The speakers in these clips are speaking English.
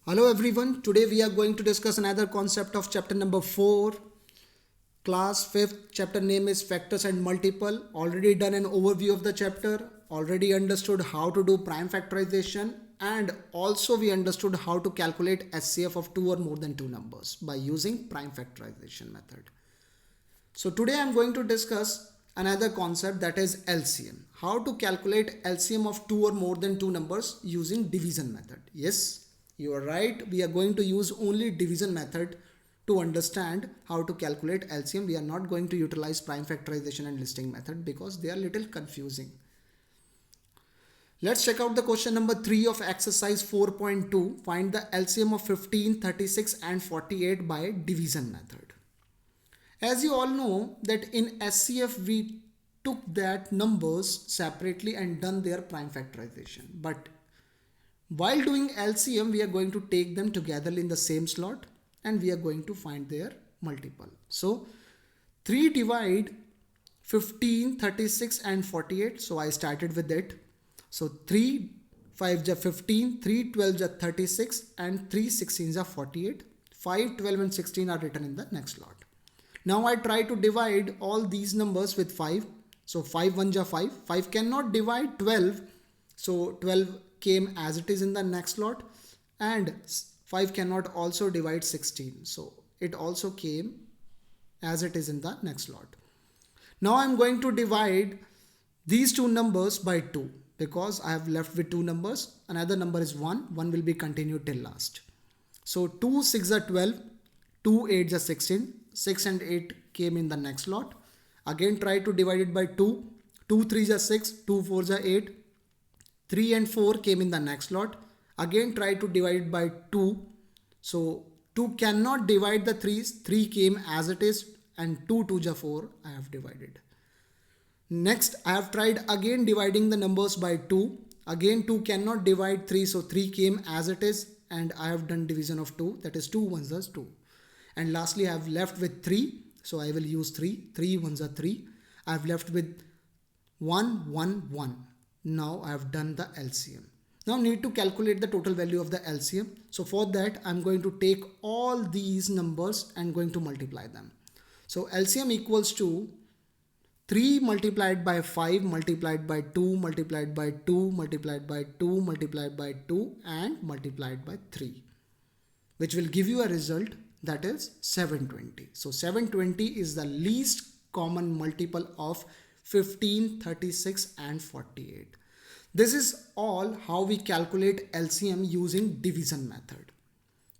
Hello everyone, today we are going to discuss another concept of chapter number 4, class 5th. Chapter name is factors and multiple. Already done an overview of the chapter, already understood how to do prime factorization, and also we understood how to calculate SCF of two or more than two numbers by using prime factorization method. So today I am going to discuss another concept, that is LCM. How to calculate LCM of two or more than two numbers using division method. Yes, you are right. We are going to use only division method to understand how to calculate LCM. We are not going to utilize prime factorization and listing method because they are little confusing. Let's check out the question number 3 of exercise 4.2. Find the LCM of 15, 36 and 48 by division method. As you all know that in SCF we took that numbers separately and done their prime factorization. But while doing LCM, we are going to take them together in the same slot and we are going to find their multiple. So 3 divide 15, 36 and 48. So I started with it. So 3 5 ja 15, 3 12 ja 36 and 3 16 ja 48. 5, 12 and 16 are written in the next slot. Now I try to divide all these numbers with 5. So 5 1 ja 5. 5 cannot divide 12. So 12 came as it is in the next slot, and 5 cannot also divide 16. So it also came as it is in the next slot. Now I'm going to divide these two numbers by 2 because I have left with two numbers. Another number is 1. 1 will be continued till last. So 2 6 are 12, 2 8 are 16. 6 and 8 came in the next slot. Again try to divide it by 2. 2 3 are 6, 2 4 are 8. 3 and 4 came in the next slot. Again try to divide it by 2. So 2 cannot divide the 3's. 3 came as it is and 2 2 ja 4 I have divided. Next I have tried again dividing the numbers by 2. Again 2 cannot divide 3, so 3 came as it is and I have done division of 2, that is 2 1s are 2. And lastly I have left with 3, so I will use 3. 3 1s are 3. I have left with 1 1 1. Now I have done the LCM. Now need to calculate the total value of the LCM. So for that I'm going to take all these numbers and going to multiply them. So LCM equals to 3 multiplied by 5 multiplied by 2 multiplied by 2 multiplied by 2 multiplied by 2 and multiplied by 3, which will give you a result, that is 720. So 720 is the least common multiple of 15, 36 and 48. This is all how we calculate LCM using division method.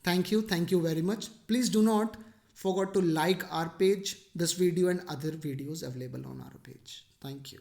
Thank you very much. Please do not forget to like our page, this video and other videos available on our page. Thank you.